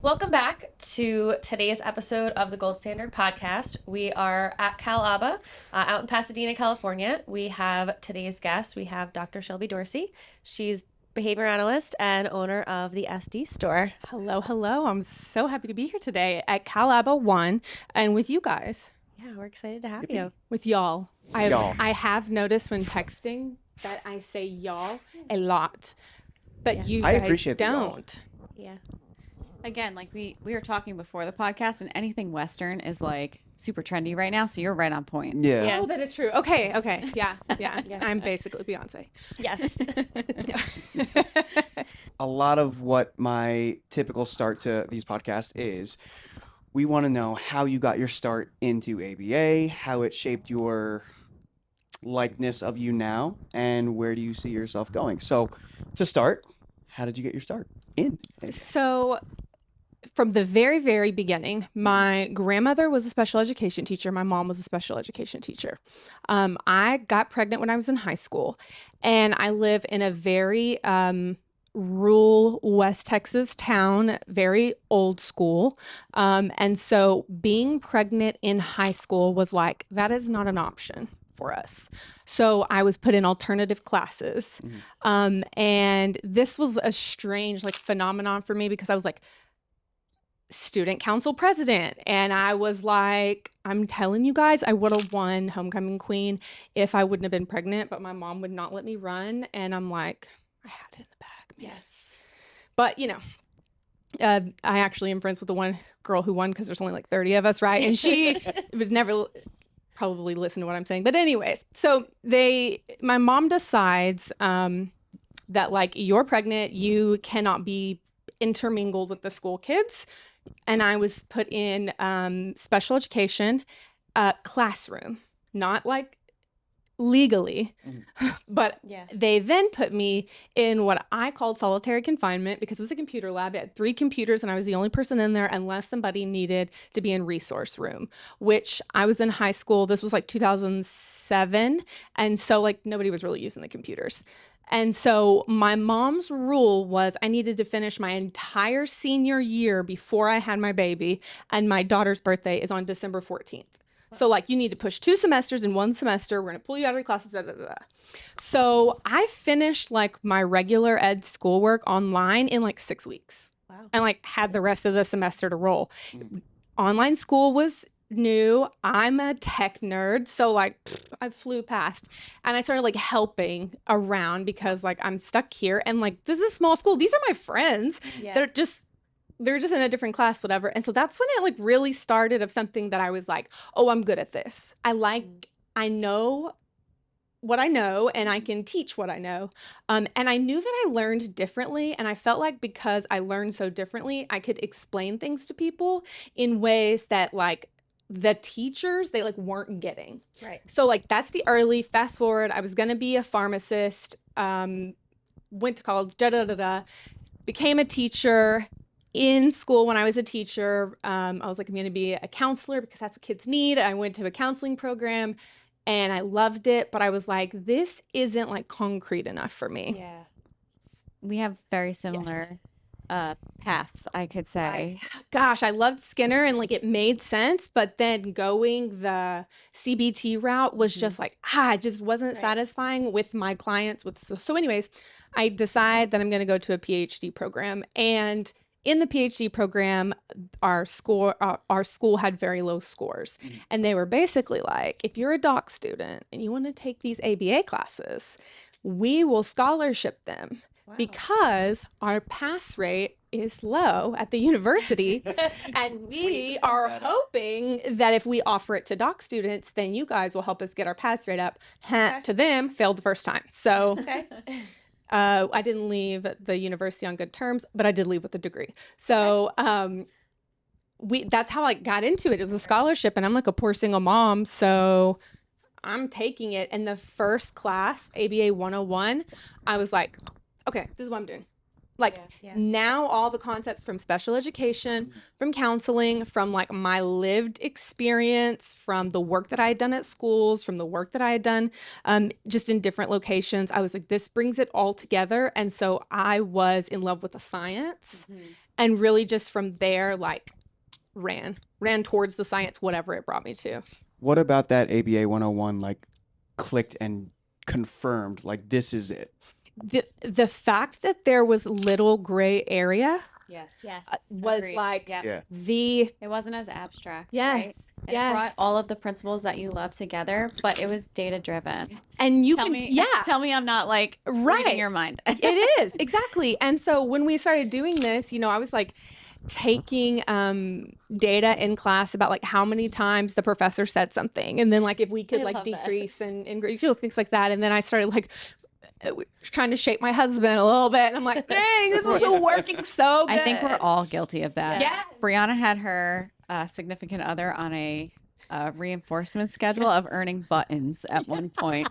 Welcome back to today's episode of the Gold Standard Podcast. We are at Cal ABA out in Pasadena, California. We have today's guest. We have Dr. Shelby Dorsey. She's behavior analyst and owner of the SD store. Hello, hello. I'm so happy to be here today at Cal ABA 1 and with you guys. Yeah, we're excited to have you. With y'all. Y'all. I have noticed when texting that I say y'all a lot, but you I guys appreciate the y'all. don't. Yeah. Again, like we were talking before the podcast, and anything Western is like super trendy right now. So you're right on point. Yeah. Oh, that is true. Okay. Yeah. I'm basically Beyonce. Yes. A lot of what my typical start to these podcasts is, we want to know how you got your start into ABA, how it shaped your likeness of you now, and where do you see yourself going? So to start, how did you get your start in ABA? So from the very, very beginning, my grandmother was a special education teacher. My mom was a special education teacher. I got pregnant when I was in high school, and I live in a very rural West Texas town, very old school. And so being pregnant in high school was like, that is not an option for us. So I was put in alternative classes. And this was a strange phenomenon for me because I was like student council president. And I was like, I'm telling you guys, I would have won homecoming queen if I wouldn't have been pregnant, but my mom would not let me run. And I'm like, I had it in the bag. Yes. But I actually am friends with the one girl who won because there's only like 30 of us, right? And she would never probably listen to what I'm saying. But anyways, so my mom decides that like, you're pregnant, you cannot be intermingled with the school kids. And I was put in special education classroom, not like legally, but Yeah. they then put me in what I called solitary confinement because it was a computer lab. It had 3 computers and I was the only person in there unless somebody needed to be in resource room, which I was in high school. This was like 2007. And so like nobody was really using the computers. And so my mom's rule was I needed to finish my entire senior year before I had my baby. And my daughter's birthday is on December 14th. So like you need to push 2 semesters in 1 semester. We're going to pull you out of your classes. Da, da, da, da. So I finished like my regular ed schoolwork online in like 6 weeks. Wow. And like had the rest of the semester to roll. Online school was new. I'm a tech nerd. So like I flew past and I started like helping around because like I'm stuck here and like this is a small school. These are my friends. Yeah. They're just in a different class, whatever. And so that's when it like really started of something that I was like, oh, I'm good at this. I know what I know and I can teach what I know. And I knew that I learned differently. And I felt like because I learned so differently, I could explain things to people in ways that like the teachers, they like weren't getting. Right. So like that's the early fast forward. I was going to be a pharmacist, went to college, became a teacher. In school, when I was a teacher, I was like, I'm going to be a counselor because that's what kids need. I went to a counseling program and I loved it, but I was like, this isn't like concrete enough for me. Yeah. We have very similar paths, I could say. Gosh, I loved Skinner and like it made sense, but then going the CBT route was just like, it just wasn't satisfying with my clients. So anyways, I decide that I'm going to go to a PhD program. And in the PhD program, our school had very low scores. And they were basically like, if you're a doc student and you want to take these ABA classes, we will scholarship them because our pass rate is low at the university. And we are hoping that if we offer it to doc students, then you guys will help us get our pass rate up. To them, failed the first time. So I didn't leave the university on good terms, but I did leave with a degree. So that's how I got into it. It was a scholarship, and I'm like a poor single mom, so I'm taking it. And the first class, ABA 101, I was like, okay, this is what I'm doing. Like Yeah. now all the concepts from special education, from counseling, from like my lived experience, from the work that I had done at schools, from the work that I had done just in different locations, I was like, this brings it all together. And so I was in love with the science and really just from there, like ran towards the science, whatever it brought me to. What about that ABA 101 like clicked and confirmed like this is it? The fact that there was little gray area Yes. was Agreed. like Yeah. the It wasn't as abstract. yes, Right? And it brought yes, all of the principles that you love together, but it was data driven. and you Tell can me, yeah, tell me I'm not like Right. reading your mind. it is exactly. And so when we started doing this, I was like taking data in class about like how many times the professor said something, and then like if we could I like love that. decrease and increase, things like that. And then I started like trying to shape my husband a little bit, and I'm like, dang, this isn't working so good. I think we're all guilty of that. Yes. Brianna had her significant other on a reinforcement schedule of earning buttons at one point.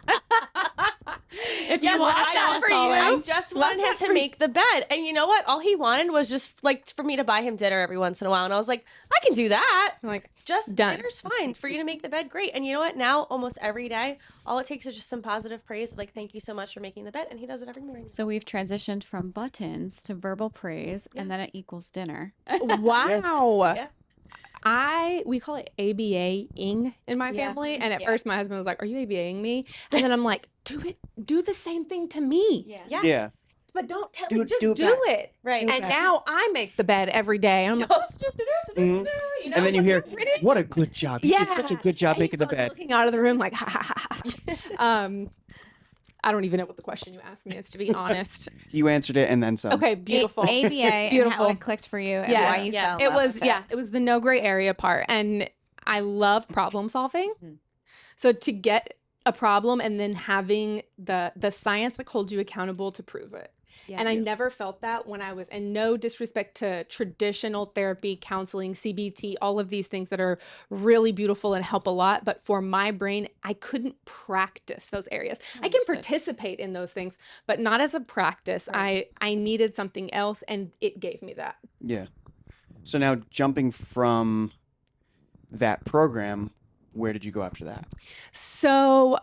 If you want that for I you, just wanted him to make the bed. And you know what? All he wanted was just like for me to buy him dinner every once in a while. And I was like, I can do that. I'm like, Just Done. dinner's fine. For you to make the bed, great. And you know what? Now almost every day, all it takes is just some positive praise. Like, thank you so much for making the bed. And he does it every morning. so we've transitioned from buttons to verbal praise, and then it equals dinner. wow. Yeah. We call it ABA-ing in my Yeah. family. And at Yeah. first my husband was like, are you ABA-ing me? And then I'm like, do the same thing to me. Yes. Yeah. But don't tell Do- me, just do do, that. it. Right. And now I make the bed every day. And I'm like, Mhm. you know, And then you hear, pretty. what a good job. You did such a good job And making he's the like bed. looking out of the room like, ha ha ha ha. I don't even know what the question you asked me is, to be honest. You answered it and then some. Okay, beautiful. ABA and Beautiful. how it clicked for you and Yeah. why you Yeah. fell in It love was, with it was the no gray area part. And I love problem solving. Mhm. So to get a problem and then having the science that holds you accountable to prove it. Yeah. And I never felt that when I was, and no disrespect to traditional therapy, counseling, CBT, all of these things that are really beautiful and help a lot. But for my brain, I couldn't practice those areas. I can Understood. participate in those things, but not as a practice. Right. I needed something else, and it gave me that. Yeah. So now jumping from that program, where did you go after that? So,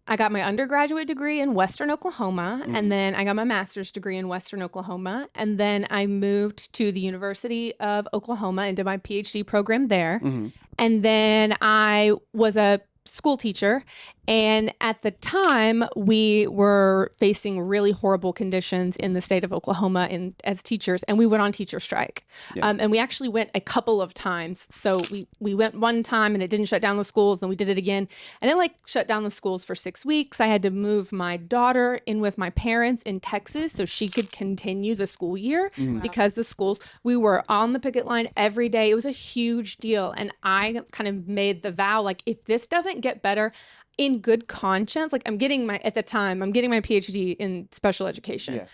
I got my undergraduate degree in Western Oklahoma, Mhm. and then I got my master's degree in Western Oklahoma, and then I moved to the University of Oklahoma and did my PhD program there. Mm-hmm. And then I was a school teacher, and at the time we were facing really horrible conditions in the state of Oklahoma as teachers, and we went on teacher strike. Yeah. And we actually went a couple of times. So we went one time and it didn't shut down the schools, then we did it again, and it like shut down the schools for 6 weeks. I had to move my daughter in with my parents in Texas so she could continue the school year Mhm. because the schools, we were on the picket line every day. It was a huge deal. And I kind of made the vow, like, if this doesn't get better, in good conscience, like I'm getting my PhD in special education. Yeah.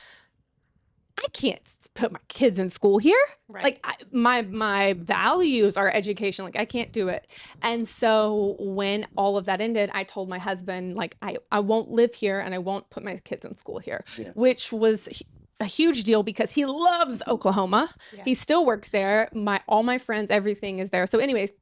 I can't put my kids in school here. Right. Like my values are education. Like I can't do it. And so when all of that ended, I told my husband, like, I won't live here and I won't put my kids in school here, Yeah. which was a huge deal because he loves Oklahoma. Yeah. He still works there. All my friends, everything is there. So anyways,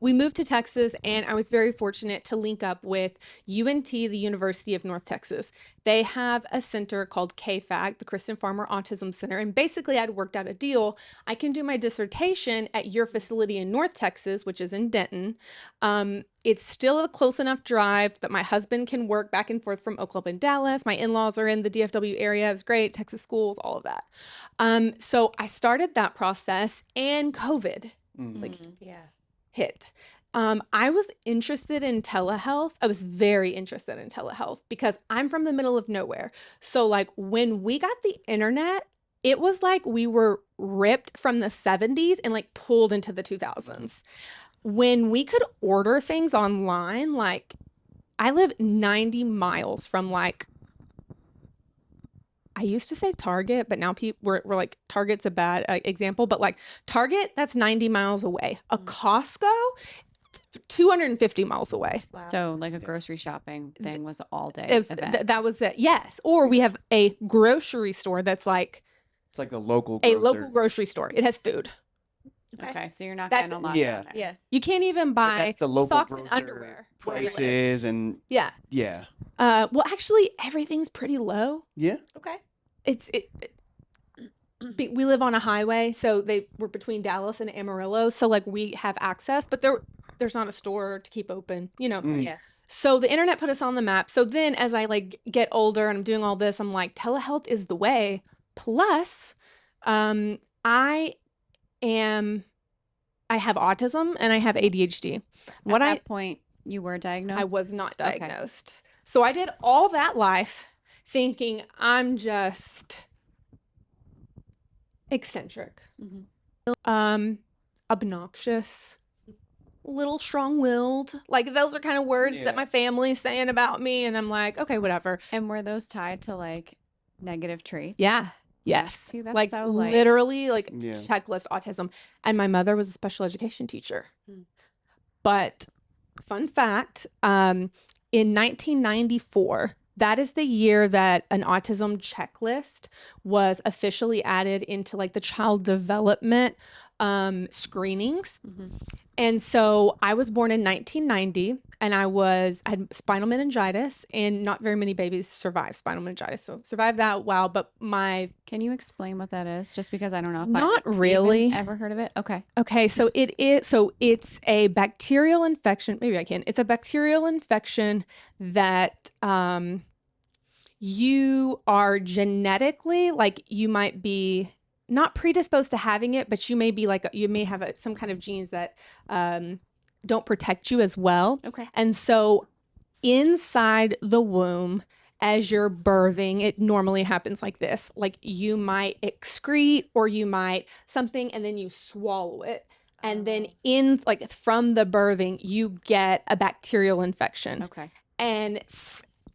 we moved to Texas, and I was very fortunate to link up with UNT, the University of North Texas. They have a center called KFAC, the Kristen Farmer Autism Center. And basically, I'd worked out a deal. I can do my dissertation at your facility in North Texas, which is in Denton. It's still a close enough drive that my husband can work back and forth from Oklahoma and Dallas. My in-laws are in the DFW area. It was great. Texas schools, all of that. So I started that process, and COVID Mhm. Yeah. hit. I was interested in telehealth. I was very interested in telehealth because I'm from the middle of nowhere. So like when we got the internet, it was like we were ripped from the 70s and like pulled into the 2000s. When we could order things online, like I live 90 miles from like, I used to say Target, but now we're like, Target's a bad example, but like Target, that's 90 miles away. A Costco, 250 miles away. Wow. So like a grocery shopping thing was all day It was, event. that was it. Yes. Or we have a grocery store that's like It's like a local a grocer. local grocery store. It has food. Okay, so you're not That's getting a lot Yeah. down there. Yeah. You can't even But buy that's the local socks and grocer underwear. where we live. prices and Yeah. yeah. Well, actually, everything's pretty low. Yeah. Okay. We live on a highway, so we're between Dallas and Amarillo, so like we have access, but there's not a store to keep open, you know. Mm. Yeah. So the internet put us on the map. So then as I like get older and I'm doing all this, I'm like, telehealth is the way. Plus, I have autism and I have ADHD. At that point, you were diagnosed? I was not Okay. diagnosed. So I did all that life thinking I'm just eccentric, obnoxious, a little strong-willed. Like those are kind of words Yeah. that my family's saying about me, and I'm like, okay, whatever. And were those tied to like negative traits? Yeah. Yes. See, that's like so, like- literally like Yeah. checklist autism. And my mother was a special education teacher. Hmm. But fun fact, in 1994, that is the year that an autism checklist was officially added into like the child development screenings. Mhm. And so I was born in 1990 and I had spinal meningitis, and not very many babies survive spinal meningitis. So survived that while, but Can you explain what that is? Just because I don't know if Not I've really. even ever heard of it. Okay. Okay, so it's a bacterial infection. Maybe I can. It's a bacterial infection that you are genetically, like you might be not predisposed to having it, but you may be like, you may have some kind of genes that don't protect you as well. Okay. And so inside the womb, as you're birthing, it normally happens like this. Like you might excrete or you might something, and then you swallow it. And then from the birthing, you get a bacterial infection. Okay. And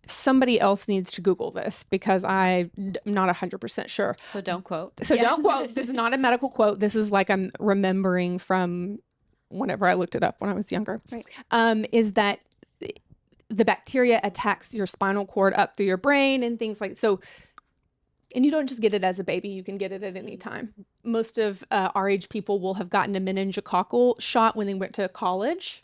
somebody else needs to Google this because I'm not 100% sure. So don't quote. So don't quote. This is not a medical quote. This is like I'm remembering from whenever I looked it up when I was younger. Right. Is that the bacteria attacks your spinal cord up through your brain and things like so. And you don't just get it as a baby. You can get it at any time. Most of our age people will have gotten a meningococcal shot when they went to college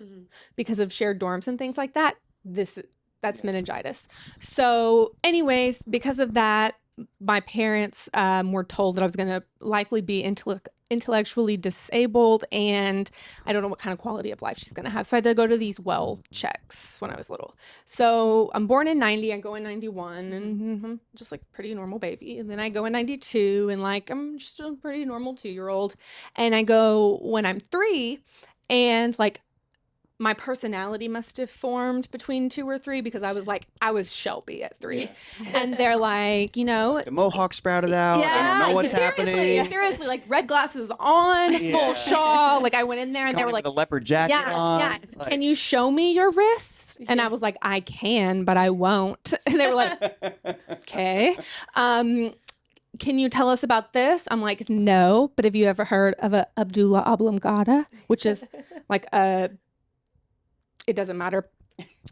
because of shared dorms and things like that. That's meningitis. So anyways, because of that, my parents were told that I was going to likely be intellectually disabled, and I don't know what kind of quality of life she's going to have. So I had to go to these well checks when I was little. So I'm born in 90, I go in 91, and just like pretty normal baby. And then I go in 92, and like I'm just a pretty normal 2-year-old. And I go when I'm 3, and like my personality must have formed between 2 or 3 because I was Shelby at 3. And they're like, The mohawk sprouted out. I don't know what's happening. Seriously, like red glasses on, full shawl. Like I went in there and they were like, the leopard jacket on. yeah, It's like- can you show me your wrists? And I was like, I can, but I won't. And they were like, okay. Can you tell us about this? I'm like, no, but have you ever heard of a Abdullah oblongata, which is like it doesn't matter.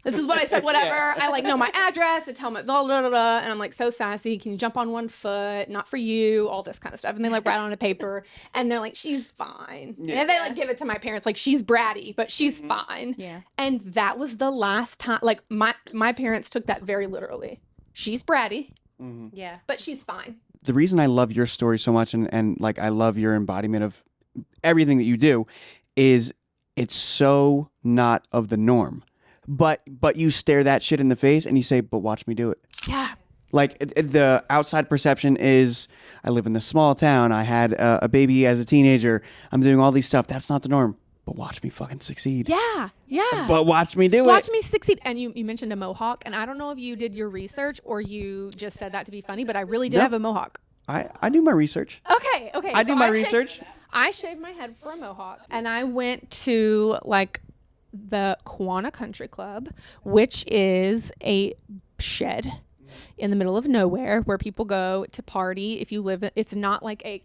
This is what I said, whatever. I like know my address. I tell me blah, blah, blah, blah, and I'm like so sassy. Can you jump on one foot? Not for you. All this kind of stuff. And they like write on a paper, and they're like, she's fine. Yeah. And they like give it to my parents, like she's bratty, but she's fine. Yeah. And that was the last time. Like my parents took that very literally. She's bratty, Yeah. but she's fine. The reason I love your story so much and like I love your embodiment of everything that you do is it's so not of the norm. But you stare that shit in the face and you say, but watch me do it. Yeah. Like the outside perception is I live in this small town. I had a baby as a teenager. I'm doing all these stuff. That's not the norm. But watch me fucking succeed. Yeah. Yeah. But watch me do it. Watch me succeed. And you mentioned a mohawk, and I don't know if you did your research or you just said that to be funny, but I really did No. have a mohawk. I do my research. Okay. I do my research. I shaved my head for a mohawk, and I went to like the Quanah Country Club, which is a shed in the middle of nowhere where people go to party. If you live, it's not like a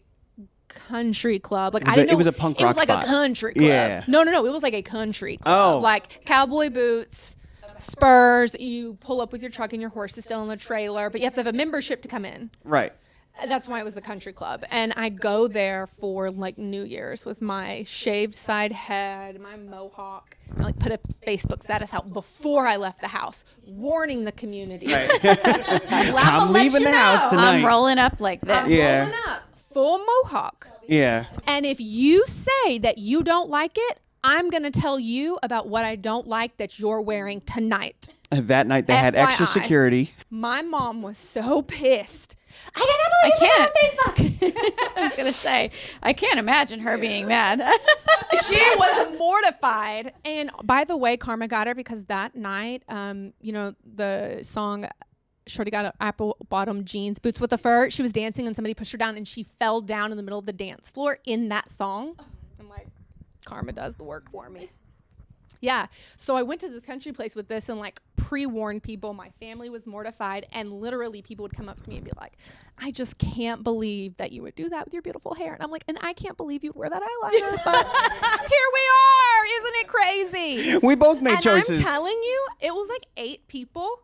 country club. Like It was I didn't know it was a punk it rock was like spot. a country club. Yeah. No, it was like a country club. Oh. Like cowboy boots, spurs. You pull up with your truck and your horse is still in the trailer, but you have to have a membership to come in. Right. That's why it was the country club. And I go there for like New Year's with my shaved side head, my mohawk. I like put a Facebook status out before I left the house, warning the community. Right. I'm I'm leaving the house tonight. I'm rolling up like this. Yeah. Rolling up, full mohawk. Yeah. And if you say that you don't like it, I'm going to tell you about what I don't like that you're wearing tonight. That night they had extra FYI. security. My mom was so pissed. I cannot believe it on Facebook. I was gonna say, I can't imagine her being mad. She was mortified. And by the way, karma got her because that night, you know, the song Shorty got apple bottom jeans, boots with a fur. She was dancing and somebody pushed her down and she fell down in the middle of the dance floor in that song. I'm like, karma does the work for me. Yeah. So I went to this country place with this and like pre-warned people. My family was mortified and literally people would come up to me and be like, I just can't believe that you would do that with your beautiful hair. And I'm like, and I can't believe you wear that eyeliner, but here we are. Isn't it crazy? We both made And choices. I'm telling you, it was like 8 people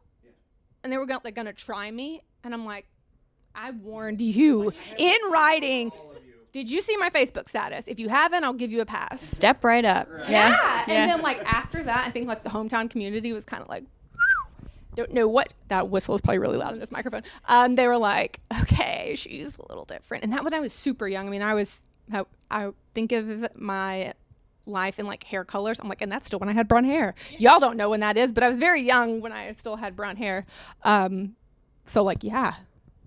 and they were gonna try me. And I'm like, I warned you in writing. Did you see my Facebook status? If you haven't, I'll give you a pass. Step right up. Yeah. And then like after that, I think like the hometown community was kind of like, don't know what, that whistle is probably really loud in this microphone. They were like, okay, she's a little different. And that when I was super young, I mean, I think of my life in like hair colors. I'm like, and that's still when I had brown hair. Y'all don't know when that is, but I was very young when I still had brown hair. So like, yeah.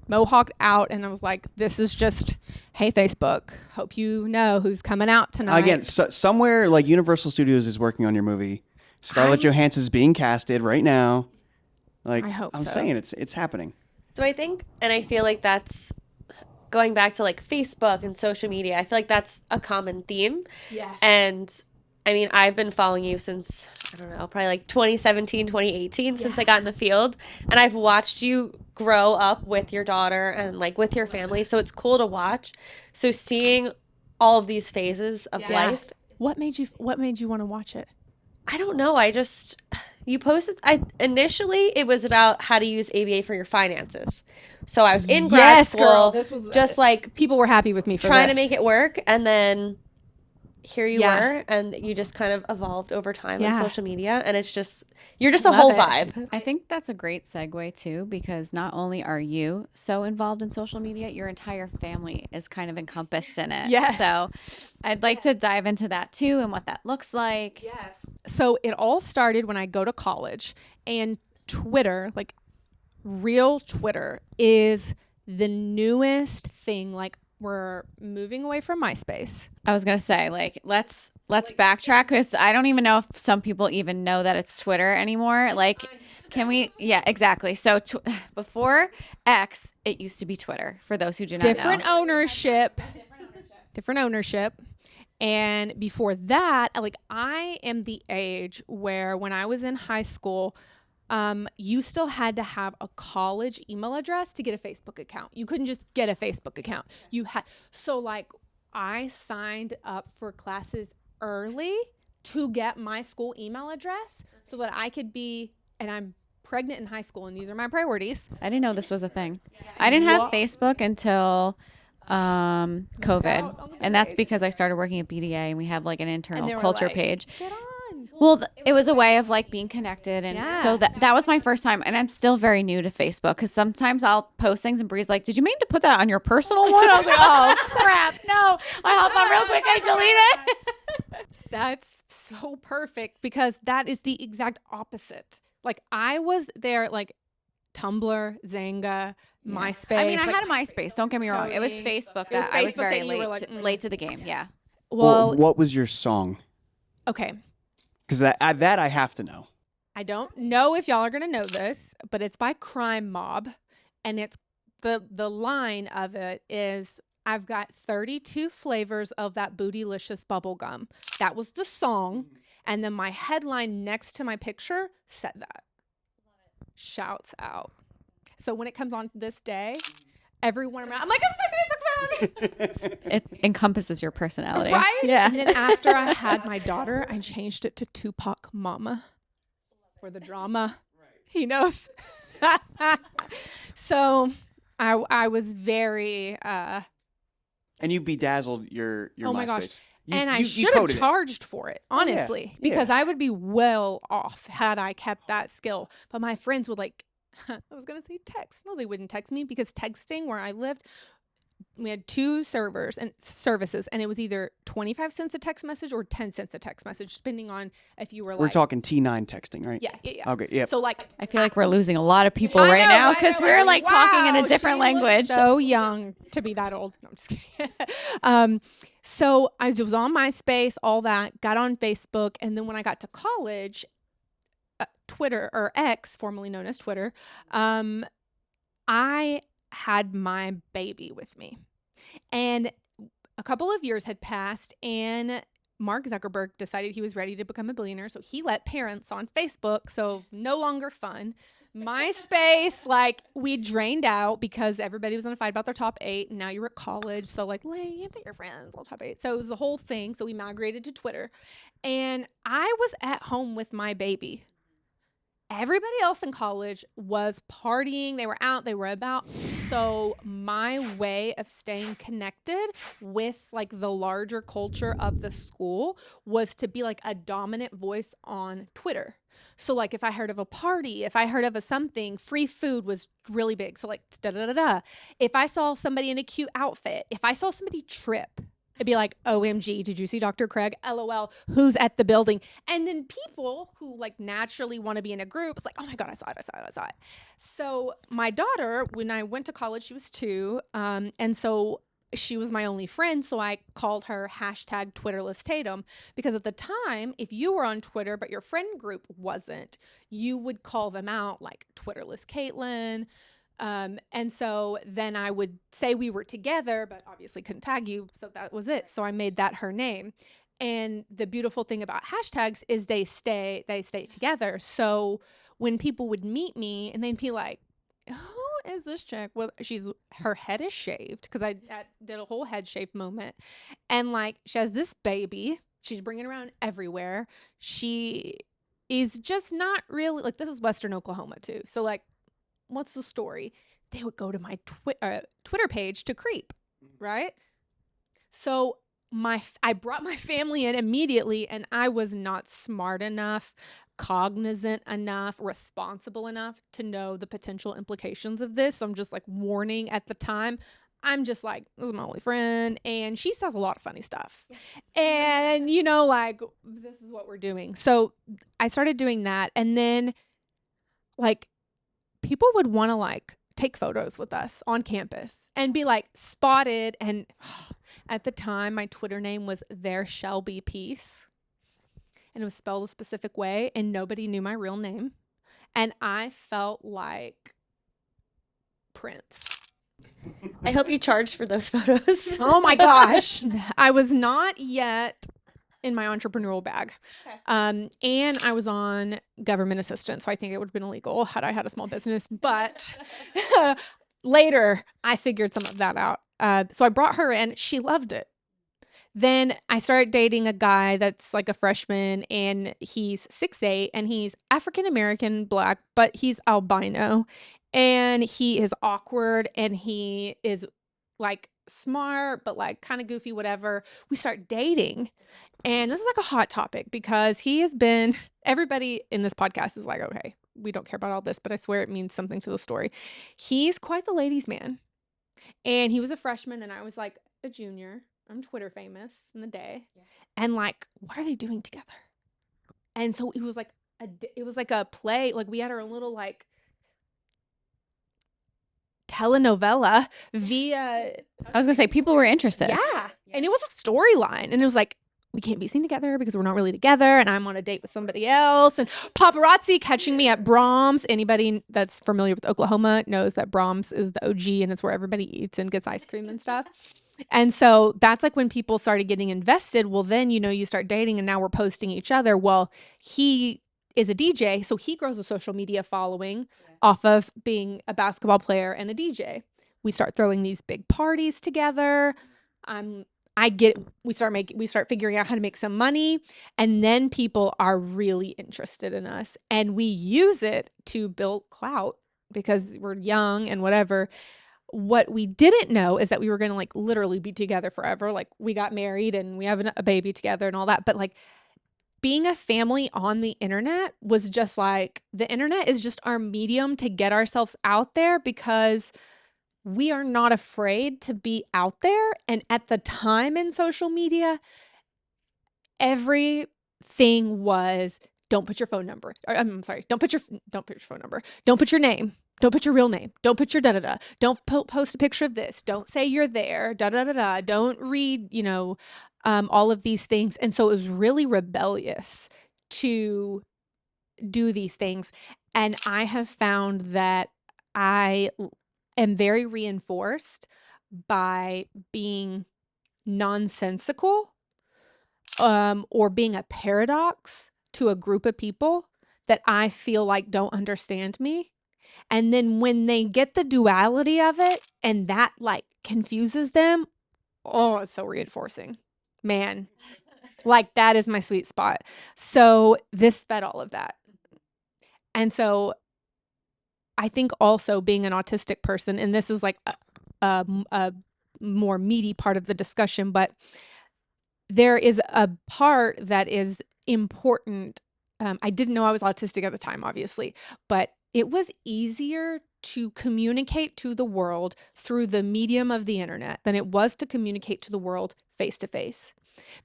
Mohawked out, and I was like, this is just, hey, Facebook, hope you know who's coming out tonight. Again, somewhere like Universal Studios is working on your movie. Scarlett Johansson's being casted right now. Like, I hope I'm so. saying it's happening. So I think, and I feel like that's going back to like Facebook and social media. I feel like that's a common theme. Yes. And I mean, I've been following you since, I don't know, probably like 2017, 2018, since I got in the field. And I've watched you grow up with your daughter and like with your family. So it's cool to watch. So seeing all of these phases of life. What made you want to watch it? I don't know. You posted, initially it was about how to use ABA for your finances. So I was in grad school, girl. This was just like people were happy with me for trying this. to make it work. And then here you Yeah. were, and you just kind of evolved over time on Yeah. social media. And it's just, you're just a Love whole it. vibe. I think that's a great segue too, because not only are you so involved in social media, your entire family is kind of encompassed in it. Yes. So I'd like to dive into that too and what that looks like. Yes. So it all started when I go to college, and Twitter, like real Twitter, is the newest thing. Like we're moving away from MySpace. I was gonna say, like, let's backtrack, because I don't even know if some people even know that it's Twitter anymore. Like, can we? Yeah, exactly. So before X, it used to be Twitter. For those who do not Different know, ownership. And before that, like I am the age where when I was in high school, you still had to have a college email address to get a Facebook account. You couldn't just get a Facebook account. You had, so like I signed up for classes early to get my school email address so that I could be, and I'm pregnant in high school and these are my priorities. I didn't know this was a thing. I didn't have Facebook until COVID, and that's because I started working at BDA, and we have like an And internal they were culture like, page. Get on. Well, it was a way of like being connected, and Yeah. so that was my first time, and I'm still very new to Facebook, because sometimes I'll post things and Bree's like, "Did you mean to put that on your personal one?" I was like, "Oh crap, no!" I hop on real quick, I delete it. That's so perfect because that is the exact opposite. Like I was there, like Tumblr, Zanga, MySpace. I mean, I like, had a MySpace. Don't get me wrong; it was Shelby. Facebook It was that I was Facebook very that you were late, like, late to the game. Yeah. well, What was your song? okay. Because that I have to know. I don't know if y'all are gonna know this, but it's by Crime Mob, and it's the line of it is, "I've got 32 flavors of that bootylicious bubble gum." That was the song, and then my headline next to my picture said that. Shouts out. So when it comes on this day, everyone around, I'm like, "It's my Facebook It encompasses your personality. Right? Yeah. And then after I had my daughter, I changed it to Tupac Mama for the drama. He knows. So I was very And you bedazzled your oh my MySpace. gosh. You, and I you should have coded it. charged for it, honestly, because I would be well off had I kept that skill. But my friends would like, I was going to say text. No, they wouldn't text me because texting where I lived, we had 2 servers and services, and it was either 25 cents a text message or 10 cents a text message, depending on if you were We're like. talking T9 texting, right? Yeah. Okay, yeah. So like. I feel like we're losing a lot of people I right know, now I because know, we're like talking in wow, a different she looks language. So young to be that old. No, I'm just kidding. So I was on MySpace, all that, got on Facebook, and then when I got to college, Twitter, or X, formerly known as Twitter, I had my baby with me. And a couple of years had passed, and Mark Zuckerberg decided he was ready to become a billionaire. So he let parents on Facebook. So no longer fun. MySpace, like, we drained out because everybody was in a fight about their top 8. And now you're at college. So, like, you invite your friends all top 8. So it was the whole thing. So we migrated to Twitter. And I was at home with my baby. Everybody else in college was partying. They were out. They were about. So my way of staying connected with like the larger culture of the school was to be like a dominant voice on Twitter. So like if I heard of a party, if I heard of a something, free food was really big. So like da-da-da-da. If I saw somebody in a cute outfit, if I saw somebody trip, it'd be like, OMG, did you see Dr. Craig? LOL, who's at the building? And then people who like naturally want to be in a group, it's like, oh my God, I saw it. So my daughter, when I went to college, she was 2. And so she was my only friend. So I called her #Twitterless Tatum, because at the time, if you were on Twitter, but your friend group wasn't, you would call them out like Twitterless Caitlin. And so then I would say we were together, but obviously couldn't tag you. So that was it. So I made that her name. And the beautiful thing about hashtags is they stay together. So when people would meet me and they'd be like, who is this chick? Well, her head is shaved, because I did a whole head shave moment. And like, she has this baby. She's bringing around everywhere. She is just not really, like, this is Western Oklahoma too. So like, what's the story? They would go to my Twitter page to creep, right? So I brought my family in immediately, and I was not smart enough, cognizant enough, responsible enough to know the potential implications of this. So I'm just like warning at the time. I'm just like, this is my only friend, and she says a lot of funny stuff. And, like, this is what we're doing. So I started doing that, and then, like, people would want to like take photos with us on campus and be like spotted. And at the time, my Twitter name was Their Shelby Peace, and it was spelled a specific way, and nobody knew my real name. And I felt like Prince. I hope you charged for those photos. Oh my gosh. I was not yet in my entrepreneurial bag. Okay. And I was on government assistance, so I think it would have been illegal had I had a small business. But later, I figured some of that out. So I brought her in. She loved it. Then I started dating a guy that's like a freshman, and he's 6'8", and he's African-American, Black, but he's albino. And he is awkward, and he is like smart, but like kind of goofy, whatever. We start dating. And this is like a hot topic, because he has been, everybody in this podcast is like, okay, we don't care about all this, but I swear it means something to the story. He's quite the ladies' man. And he was a freshman, and I was like a junior. I'm Twitter famous in the day. Yeah. And like, what are they doing together? And so it was like a play. Like, we had our own little like telenovela via. I was gonna say, people were interested. Yeah. And it was a storyline, and it was like, we can't be seen together because we're not really together, and I'm on a date with somebody else, and paparazzi catching me at Brahms. Anybody that's familiar with Oklahoma knows that Brahms is the OG, and it's where everybody eats and gets ice cream and stuff. And so that's like when people started getting invested. Well, then, you start dating, and now we're posting each other. Well, he is a DJ, so he grows a social media following off of being a basketball player and a DJ. We start throwing these big parties together. We start figuring out how to make some money, and then people are really interested in us, and we use it to build clout because we're young and whatever. What we didn't know is that we were going to like literally be together forever. Like we got married and we have a baby together and all that. But like being a family on the internet was just like, the internet is just our medium to get ourselves out there because we are not afraid to be out there. And at the time in social media, everything was don't put your phone number. I'm sorry. Don't put your phone number. Don't put your name. Don't put your real name. Don't put your da-da-da. Don't post a picture of this. Don't say you're there. Da-da-da-da. Don't read, all of these things. And so it was really rebellious to do these things. And I have found that I am very reinforced by being nonsensical or being a paradox to a group of people that I feel like don't understand me. And then when they get the duality of it and that like confuses them, oh, it's so reinforcing. Man, like that is my sweet spot. So this fed all of that. And so I think also being an autistic person, and this is like a more meaty part of the discussion, but there is a part that is important. I didn't know I was autistic at the time, obviously, but it was easier to communicate to the world through the medium of the internet than it was to communicate to the world face to face.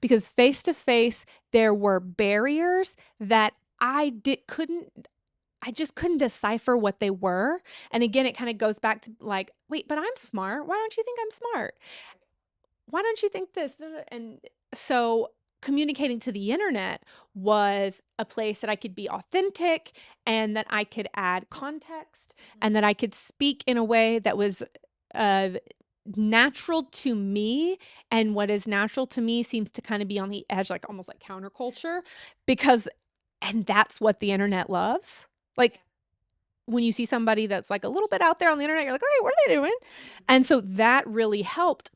Because face to face, there were barriers that I just couldn't decipher what they were. And again, it kind of goes back to like, wait, but I'm smart. Why don't you think I'm smart? Why don't you think this? And so communicating to the internet was a place that I could be authentic and that I could add context and that I could speak in a way that was natural to me. And what is natural to me seems to kind of be on the edge, like almost like counterculture, and that's what the internet loves. Like when you see somebody that's like a little bit out there on the internet, you're like, hey, what are they doing? And so that really helped.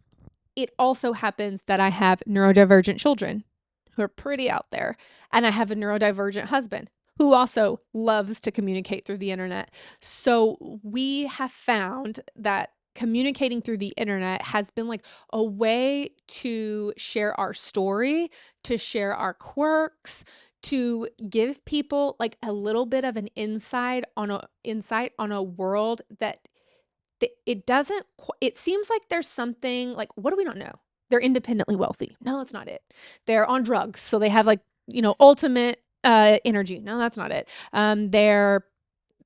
It also happens that I have neurodivergent children who are pretty out there. And I have a neurodivergent husband who also loves to communicate through the internet. So we have found that communicating through the internet has been like a way to share our story, to share our quirks, to give people like a little bit of an insight on a world that it seems like there's something like, what do we not know? They're independently wealthy. No, that's not it. They're on drugs. So they have like, ultimate energy. No, that's not it. They're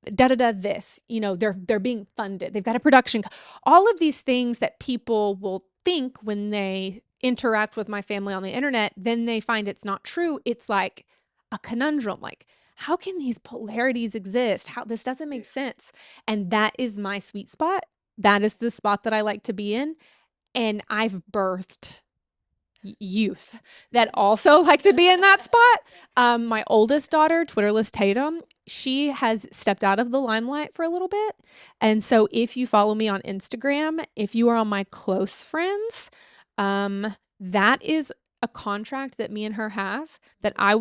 this, they're being funded. They've got a production. All of these things that people will think when they interact with my family on the internet, then they find it's not true. It's like a conundrum. Like, how can these polarities exist? How this doesn't make sense. And that is my sweet spot. That is the spot that I like to be in. And I've birthed youth that also like to be in that spot. My oldest daughter, Twitterless Tatum, she has stepped out of the limelight for a little bit. And so if you follow me on Instagram, if you are on my close friends, that is a contract that me and her have that I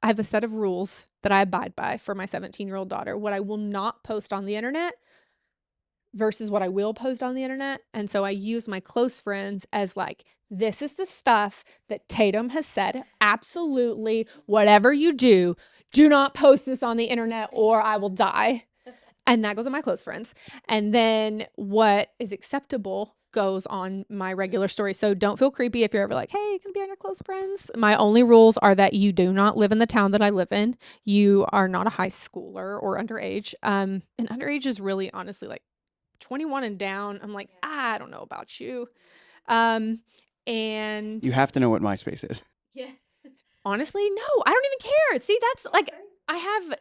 have a set of rules that I abide by for my 17-year-old daughter, what I will not post on the internet versus what I will post on the internet. And so I use my close friends as like, this is the stuff that Tatum has said. Absolutely, whatever you do not post this on the internet or I will die. And that goes on my close friends. And then what is acceptable goes on my regular story. So don't feel creepy if you're ever like, hey, can I be on your close friends? My only rules are that you do not live in the town that I live in. You are not a high schooler or underage. And underage is really honestly like 21 and down. I'm like, I don't know about you. And You have to know what MySpace is. yeah, honestly, no, I don't even care. See, that's like, I have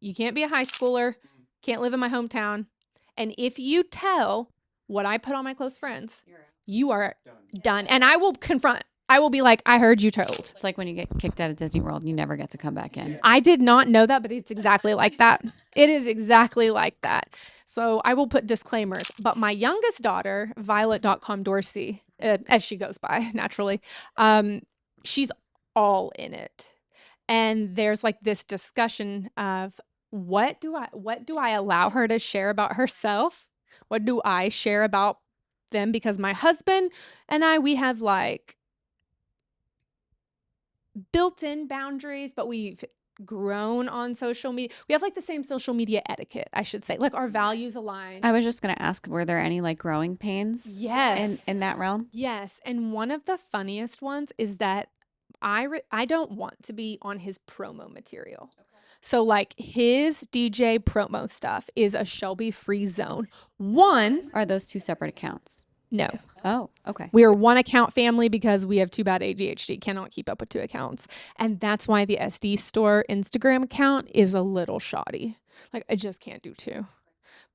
you can't be a high schooler, can't live in my hometown. And if you tell what I put on my close friends, you are done. And I will confront I will be like, I heard you told. It's like when you get kicked out of Disney World, you never get to come back in. I did not know that, but it's exactly like that. It is exactly like that. So I will put disclaimers. But my youngest daughter, Violet.com Dorsey, as she goes by naturally, she's all in it. And there's like this discussion of what do I allow her to share about herself? What do I share about them? Because my husband and we have like built-in boundaries, but we've grown on social media. We have like the same social media etiquette, I should say. Like our values align. I was just going to ask, were there any like growing pains Yes. in that realm? Yes. And one of the funniest ones is that I don't want to be on his promo material. So like his DJ promo stuff is a Shelby free zone. One, Are those two separate accounts? no. Oh, okay. We are one account family because we have too bad ADHD, cannot keep up with two accounts. And that's why the SD Store Instagram account is a little shoddy. Like I just can't do two.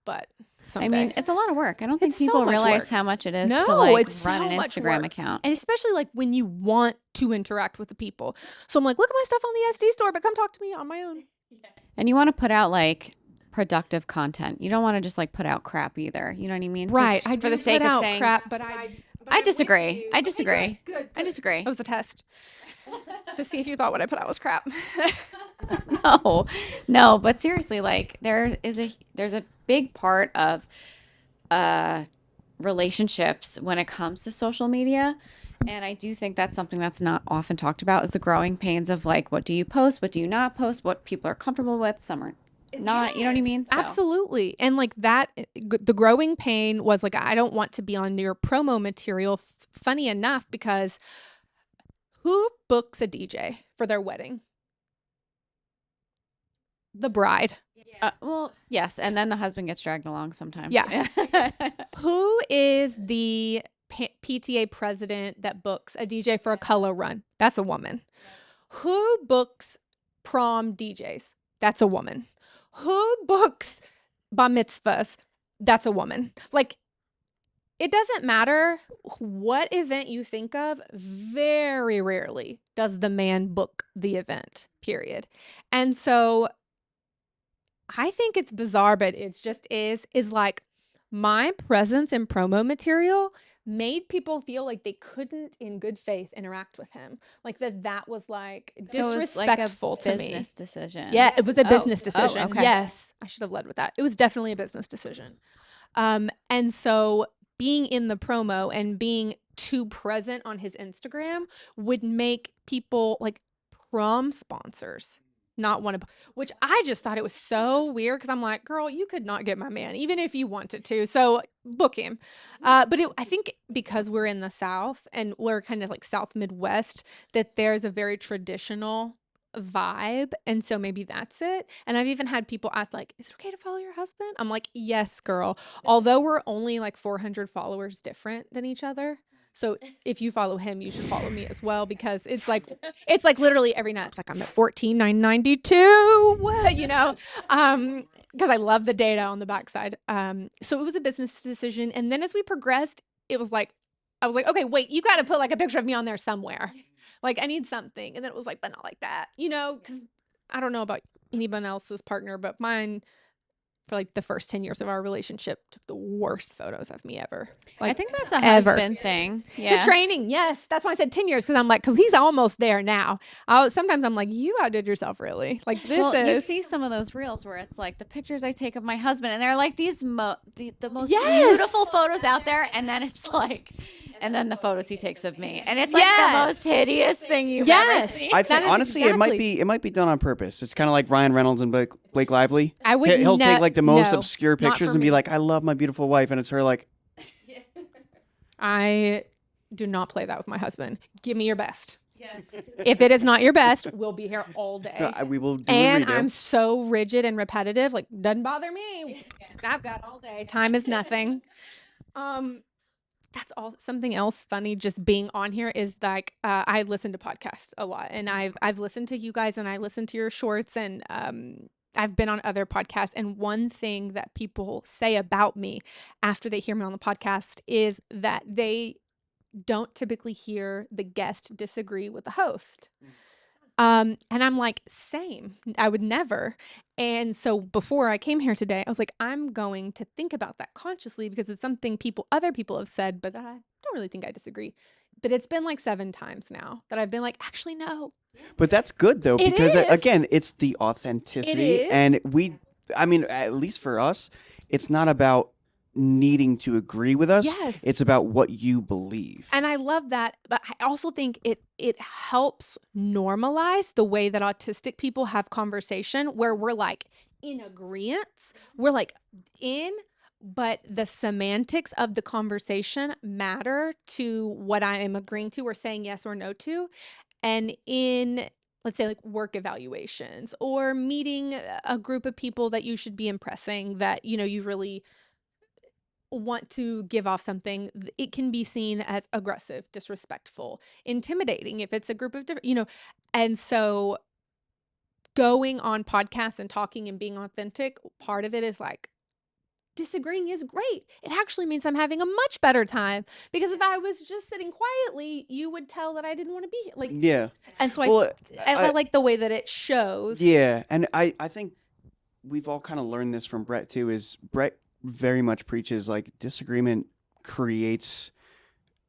But someday. I mean, it's a lot of work. I don't think It's so people much realize work. how much it is No, to like it's run so an much Instagram work. account. And especially like when you want to interact with the people. So I'm like, look at my stuff on the SD Store, but come talk to me on my own. And you want to put out like productive content. You don't want to just like put out crap either. You know what I mean? Right. Just I for the do sake put of out saying crap, but I'm I with disagree. you. I Okay, disagree. Good. I disagree. That was a test to see if you thought what I put out was crap. No, but seriously, like there's a big part of relationships when it comes to social media. And I do think that's something that's not often talked about is the growing pains of like, what do you post? What do you not post? What people are comfortable with? Some are not, you know what I mean? So. Absolutely. And like that, the growing pain was like, I don't want to be on your promo material. Funny enough, because who books a DJ for their wedding? The bride. Well, yes. And then the husband gets dragged along sometimes. Yeah. Who is the PTA president that books a DJ for a color run? That's a woman. Who books prom DJs? That's a woman. Who books bar mitzvahs? That's a woman. Like, it doesn't matter what event you think of. Very rarely does the man book the event, period. And so I think it's bizarre, but it's just is like my presence in promo material made people feel like they couldn't in good faith interact with him. Like that was like disrespectful to me. Business decision. Yeah, it was a business decision. Okay. Yes, I should have led with that. It was definitely a business decision. And so being in the promo and being too present on his Instagram would make people like prom sponsors not want to, which I just thought it was so weird because I'm like, girl, you could not get my man even if you wanted to. So book him. But I think because we're in the South and we're kind of like South Midwest, that there's a very traditional vibe. And so maybe that's it. And I've even had people ask like, is it okay to follow your husband? I'm like, yes, girl. Although we're only like 400 followers different than each other. So if you follow him, you should follow me as well, because it's like literally every night. It's like I'm at 14,992, you know, because I love the data on the backside. So it was a business decision. And then as we progressed, it was like, I was like, okay, wait, you got to put like a picture of me on there somewhere. Like I need something. And then it was like, but not like that, you know, because I don't know about anyone else's partner, but mine, for like the first 10 years of our relationship, took the worst photos of me ever. Like, I think that's a husband thing. Yeah. It's a training. Yes. That's why I said 10 years. Cause I'm like, cause he's almost there now. Sometimes I'm like, you outdid yourself really. Like this You is. see some of those reels where it's like the pictures I take of my husband and they're like these the most Yes. beautiful photos out there. And then it's like, and then the photos he takes of me. And it's like the most hideous thing you've ever seen. I think That is honestly, it might be done on purpose. It's kind of like Ryan Reynolds and Blake Lively. I would He'll take like the most no, obscure not pictures for and be me. like, I love my beautiful wife, and it's her like, I do not play that with my husband. Give me your best. Yes. If it is not your best, we'll be here all day. we will do And a redo. I'm so rigid and repetitive, like doesn't bother me. I've got all day. Time is nothing. That's all. Something else funny just being on here is like I listen to podcasts a lot, and I've listened to you guys, and I listen to your shorts, and I've been on other podcasts. And one thing that people say about me after they hear me on the podcast is that they don't typically hear the guest disagree with the host. And I'm like, same. I would never. And so before I came here today, I was like, I'm going to think about that consciously because it's something other people have said, but I don't really think I disagree. But it's been like 7 times now that I've been like, actually, no. But that's good though, It because is. again, it's the authenticity. It is. And I mean, at least for us, it's not about needing to agree with us. Yes. It's about what you believe. And I love that, but I also think it helps normalize the way that autistic people have conversation where we're like in agreement. We're like but the semantics of the conversation matter to what I am agreeing to or saying yes or no to. And in, let's say, like work evaluations or meeting a group of people that you should be impressing that, you really want to give off something, it can be seen as aggressive, disrespectful, intimidating if it's a group of different, and so going on podcasts and talking and being authentic, part of it is like, disagreeing is great. It actually means I'm having a much better time because if I was just sitting quietly, you would tell that I didn't want to be here. Like, yeah. And so I like the way that it shows. Yeah. And I think we've all kind of learned this from Brett too, is Brett very much preaches like disagreement creates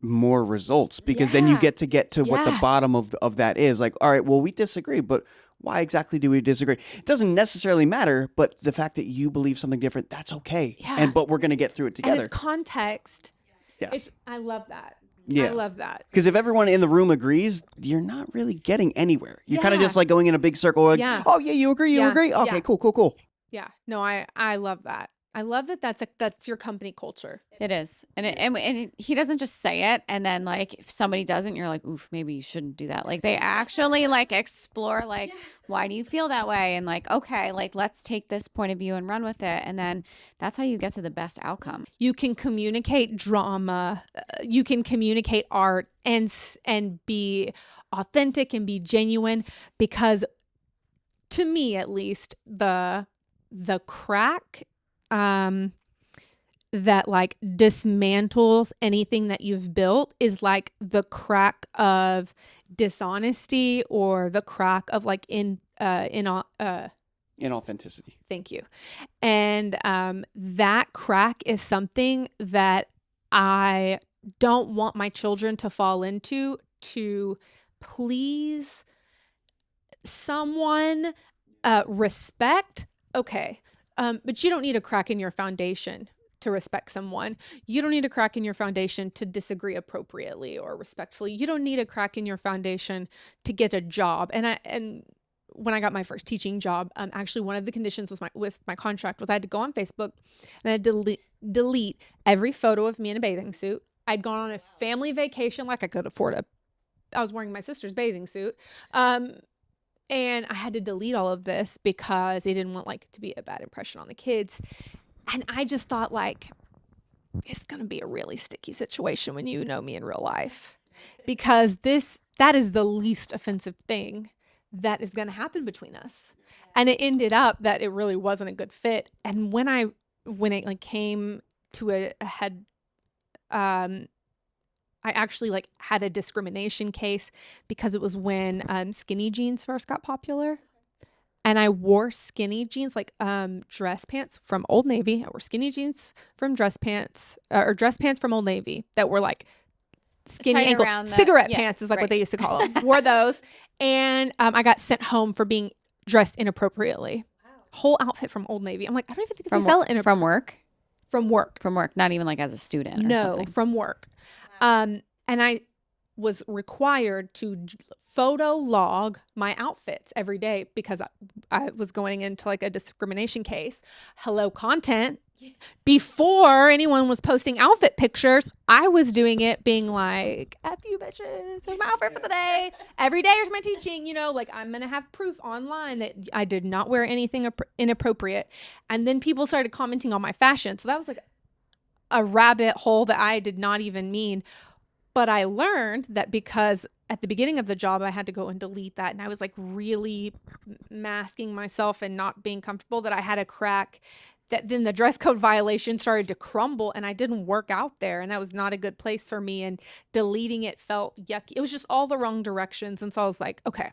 more results because then you get to what the bottom of that is. Like, all right, well, we disagree, but why exactly do we disagree? It doesn't necessarily matter, but the fact that you believe something different, that's okay. Yeah. But we're going to get through it together. And it's context. Yes. I love that. Yeah. I love that. Because if everyone in the room agrees, you're not really getting anywhere. You're kind of Yeah. just like going in a big circle. Like, oh, yeah, you agree, you agree. Okay, cool. Yeah. No, I love that. I love that that's your company culture. It is. And he doesn't just say it and then like if somebody doesn't, you're like, oof, maybe you shouldn't do that. Like they actually like explore like why do you feel that way? And like, okay, like let's take this point of view and run with it. And then that's how you get to the best outcome. You can communicate drama, you can communicate art and be authentic and be genuine because to me at least the crack that like dismantles anything that you've built is like the crack of dishonesty or the crack of like inauthenticity. Thank you. And that crack is something that I don't want my children to fall into to please someone, respect. Okay. But you don't need a crack in your foundation to respect someone. You don't need a crack in your foundation to disagree appropriately or respectfully. You don't need a crack in your foundation to get a job. And when I got my first teaching job, actually one of the conditions with my contract was I had to go on Facebook and I had to delete every photo of me in a bathing suit. I'd gone on a family vacation like I could afford I was wearing my sister's bathing suit. And I had to delete all of this because they didn't want like to be a bad impression on the kids. And I just thought like, it's going to be a really sticky situation when you know me in real life because that is the least offensive thing that is going to happen between us. And it ended up that it really wasn't a good fit. And when it like came to a head, I actually like had a discrimination case because it was when skinny jeans first got popular. And I wore skinny jeans, like dress pants from Old Navy. I wore skinny jeans from dress pants or dress pants from Old Navy that were like skinny ankle cigarette pants is like what they used to call them. Wore those. And I got sent home for being dressed inappropriately. Wow. Whole outfit from Old Navy. I'm like, I don't even think they sell it from work. From work. From work. Not even like as a student or something. No, from work. And I was required to photo log my outfits every day because I was going into like a discrimination case. Hello, content. Before anyone was posting outfit pictures, I was doing it being like, F you bitches, here's my outfit for the day. Every day here's my teaching, like I'm going to have proof online that I did not wear anything inappropriate. And then people started commenting on my fashion. So that was like a rabbit hole that I did not even mean. But I learned that because at the beginning of the job, I had to go and delete that. And I was like really masking myself and not being comfortable that I had a crack that then the dress code violation started to crumble and I didn't work out there, and that was not a good place for me, and deleting it felt yucky. It was just all the wrong directions. And so I was like, okay,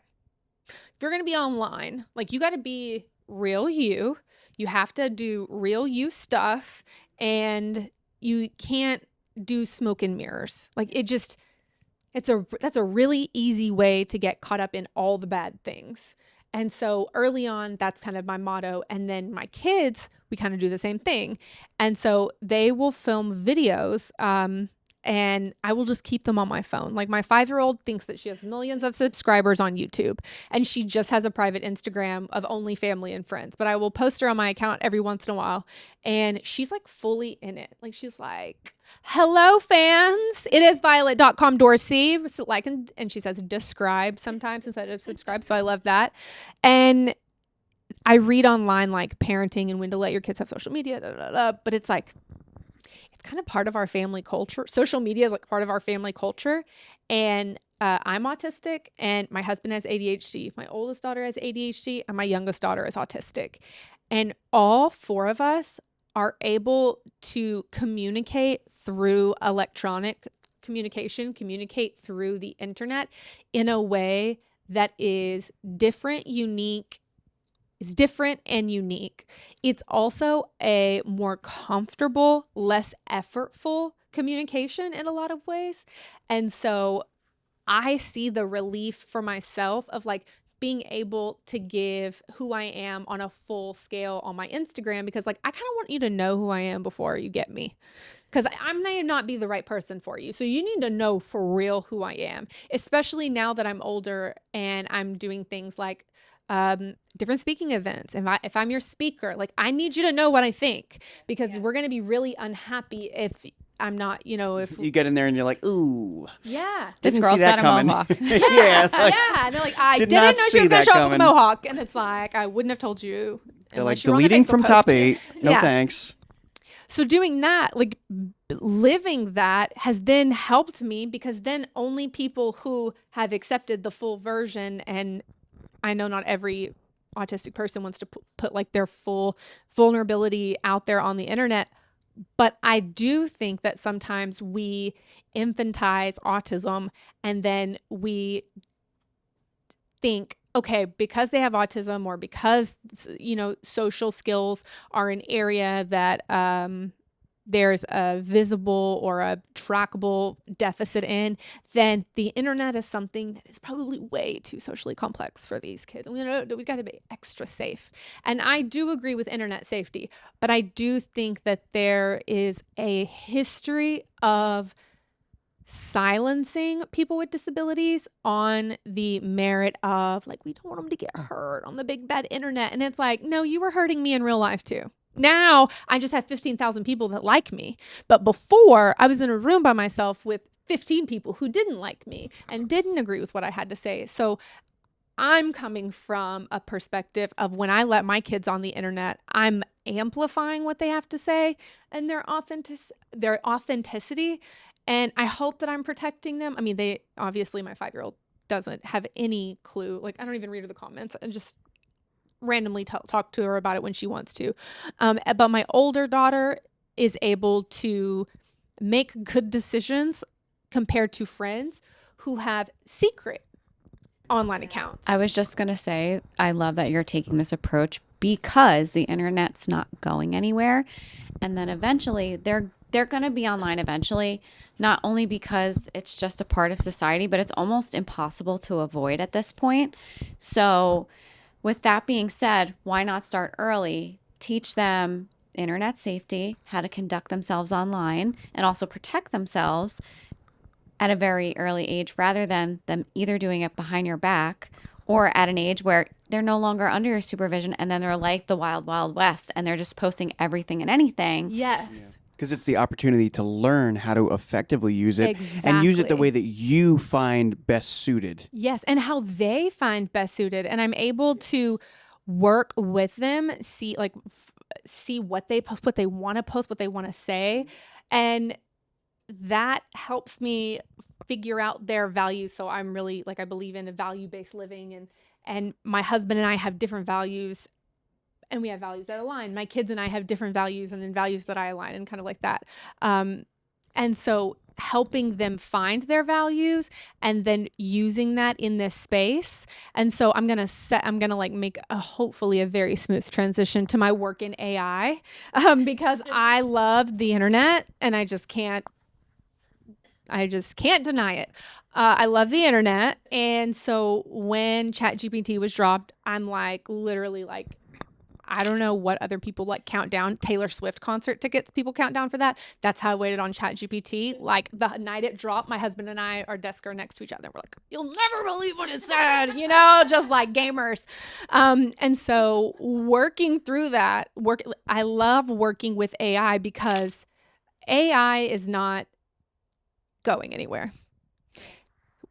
if you're going to be online, like, you got to be real you. You have to do real you stuff, and you can't do smoke and mirrors. Like, that's a really easy way to get caught up in all the bad things. And so early on, that's kind of my motto. And then my kids, we kind of do the same thing. And so they will film videos, and I will just keep them on my phone. Like, my 5-year-old thinks that she has millions of subscribers on YouTube, and she just has a private Instagram of only family and friends. But I will post her on my account every once in a while, and she's like fully in it. Like, she's like, hello fans, it is violet.com Dorsey. So like, and she says describe sometimes instead of subscribe. So I love that. And I read online like parenting and when to let your kids have social media, but it's like, it's kind of part of our family culture. Social media is like part of our family culture. And I'm autistic, and my husband has ADHD. My oldest daughter has ADHD, and my youngest daughter is autistic. And all 4 of us are able to communicate through electronic communication, communicate through the internet in a way that is different, unique. It's different and unique. It's also a more comfortable, less effortful communication in a lot of ways. And so I see the relief for myself of like being able to give who I am on a full scale on my Instagram, because like, I kind of want you to know who I am before you get me, because I may not be the right person for you. So you need to know for real who I am, especially now that I'm older and I'm doing things like different speaking events. If I'm your speaker, like, I need you to know what I think, because we're going to be really unhappy if I'm not, if you get in there and you're like, ooh, yeah, This didn't girl's see that got a coming. mohawk. Yeah, like, yeah. And they're like, I did didn't not know she see was going that to show up with a coming. mohawk. And it's like, I wouldn't have told you. they're like, unless you were on the deleting Facebook from post. top 8. No Yeah. thanks. So doing that, like living that, has then helped me, because then only people who have accepted the full version, and I know not every autistic person wants to put like their full vulnerability out there on the internet, but I do think that sometimes we infantize autism, and then we think, okay, because they have autism, or because, social skills are an area that there's a visible or a trackable deficit in, then the internet is something that is probably way too socially complex for these kids. And we got to be extra safe. And I do agree with internet safety, but I do think that there is a history of silencing people with disabilities on the merit of like, we don't want them to get hurt on the big bad internet. And it's like, no, you were hurting me in real life too. Now I just have 15,000 people that like me. But before, I was in a room by myself with 15 people who didn't like me and didn't agree with what I had to say. So I'm coming from a perspective of, when I let my kids on the internet, I'm amplifying what they have to say and their authenticity. And I hope that I'm protecting them. I mean, obviously, my 5-year-old doesn't have any clue. Like, I don't even read her the comments, and just randomly talk to her about it when she wants to. But my older daughter is able to make good decisions compared to friends who have secret online accounts. I was just going to say, I love that you're taking this approach, because the internet's not going anywhere. And then eventually they're going to be online eventually, not only because it's just a part of society, but it's almost impossible to avoid at this point. So with that being said, why not start early? Teach them internet safety, how to conduct themselves online, and also protect themselves at a very early age, rather than them either doing it behind your back or at an age where they're no longer under your supervision, and then they're like the wild, wild west, and they're just posting everything and anything. Yes. Because it's the opportunity to learn how to effectively use it and use it the Exactly. way that you find best suited. Yes, and how they find best suited. And I'm able to work with them, see what they post, what they want to post, what they want to say. And that helps me figure out their values. So I'm really, like, I believe in a value-based living, and my husband and I have different values and we have values that align. My kids and I have different values and then values that I align and kind of like that. And so helping them find their values and then using that in this space. And so I'm going to like make hopefully a very smooth transition to my work in AI, because I love the internet and I just can't deny it. I love the internet. And so when ChatGPT was dropped, I'm like, literally like, I don't know what other people like count down. Taylor Swift concert tickets, people count down for that. That's how I waited on ChatGPT. Like the night it dropped, my husband and I, our desks are next to each other. We're like, you'll never believe what it said, just like gamers. And so working through that, I love working with AI because AI is not going anywhere.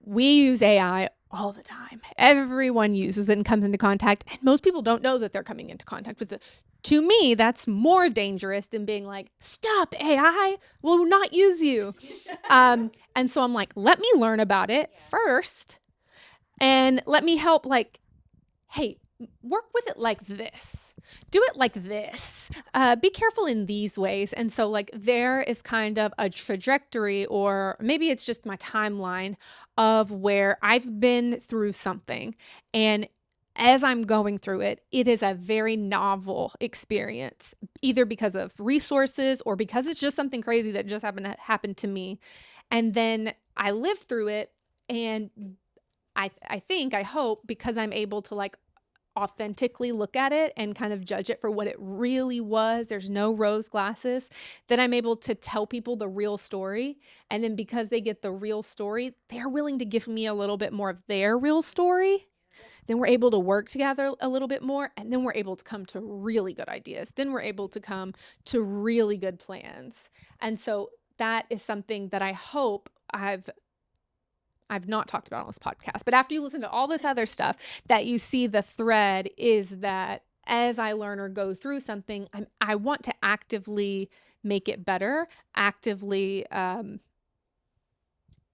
We use AI all the time. Everyone uses it and comes into contact, and most people don't know that they're coming into contact with it. To me, that's more dangerous than being like, stop, AI will not use you. And so I'm like, let me learn about it first and let me help, like, hey, work with it like this. Do it like this. Be careful in these ways. And so like there is kind of a trajectory, or maybe it's just my timeline of where I've been through something. And as I'm going through it, it is a very novel experience, either because of resources or because it's just something crazy that just happened to me. And then I live through it. And I hope, because I'm able to like authentically look at it and kind of judge it for what it really was, there's no rose glasses, that I'm able to tell people the real story. And then because they get the real story, they're willing to give me a little bit more of their real story. Then we're able to work together a little bit more, and then we're able to come to really good ideas. Then we're able to come to really good plans. And so that is something that I hope I've not talked about on this podcast, but after you listen to all this other stuff, that you see the thread is that as I learn or go through something, I want to actively make it better, actively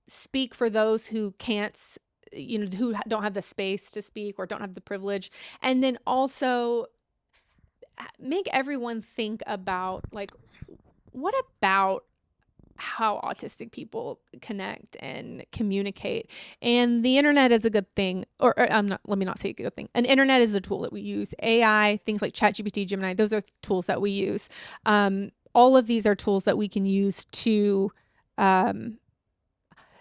speak for those who can't, who don't have the space to speak or don't have the privilege. And then also make everyone think about, like, what about how autistic people connect and communicate? And the internet is a good thing, let me not say a good thing. An internet is a tool that we use. AI, things like ChatGPT, Gemini, those are tools that we use. All of these are tools that we can use to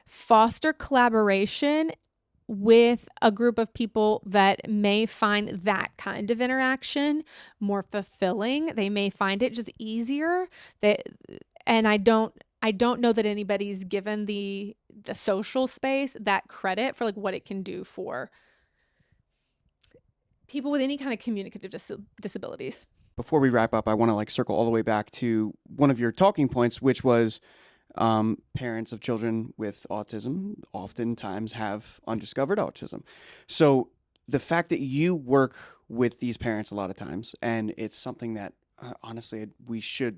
foster collaboration with a group of people that may find that kind of interaction more fulfilling. They may find it just easier. And I don't know that anybody's given the social space that credit for like what it can do for people with any kind of communicative disabilities. Before we wrap up, I want to like circle all the way back to one of your talking points, which was parents of children with autism oftentimes have undiscovered autism. So the fact that you work with these parents a lot of times, and it's something that honestly we should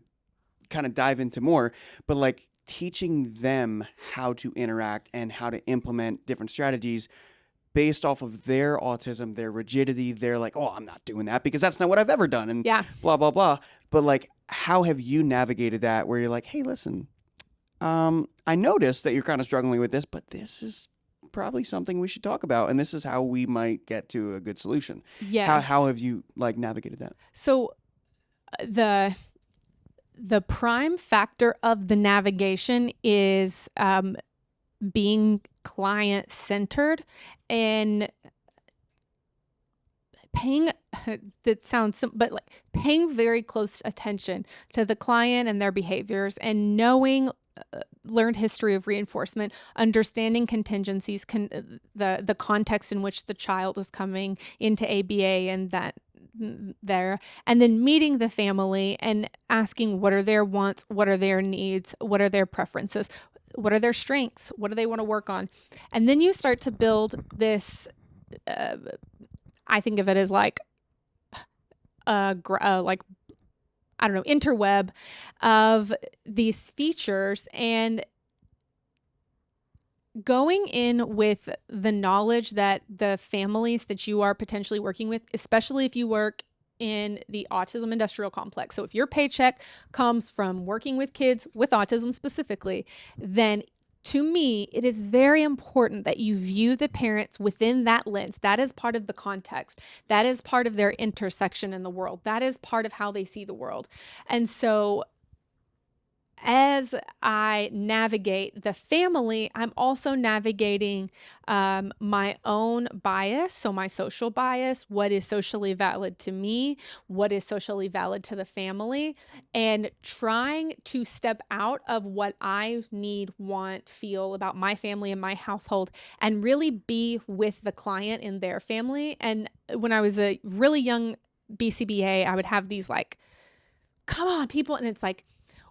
kind of dive into more, but like teaching them how to interact and how to implement different strategies based off of their autism, their rigidity. They're like, oh, I'm not doing that because that's not what I've ever done, and blah, blah, blah. But like, how have you navigated that where you're like, hey, listen, I noticed that you're kind of struggling with this, but this is probably something we should talk about, and this is how we might get to a good solution. Yes. How have you like navigated that? So the prime factor of the navigation is being client-centered and paying paying very close attention to the client and their behaviors, and knowing learned history of reinforcement, understanding contingencies, the context in which the child is coming into ABA and that there, and then meeting the family and asking what are their wants, what are their needs, what are their preferences, what are their strengths, what do they want to work on. And then you start to build this, I think of it as like interweb of these features, and going in with the knowledge that the families that you are potentially working with, especially if you work in the autism industrial complex. So if your paycheck comes from working with kids with autism specifically, then to me, it is very important that you view the parents within that lens. That is part of the context. That is part of their intersection in the world. That is part of how they see the world. And so as I navigate the family, I'm also navigating my own bias. So my social bias, what is socially valid to me, what is socially valid to the family, and trying to step out of what I need, want, feel about my family and my household, and really be with the client in their family. And when I was a really young BCBA, I would have these like, come on, people. And it's like,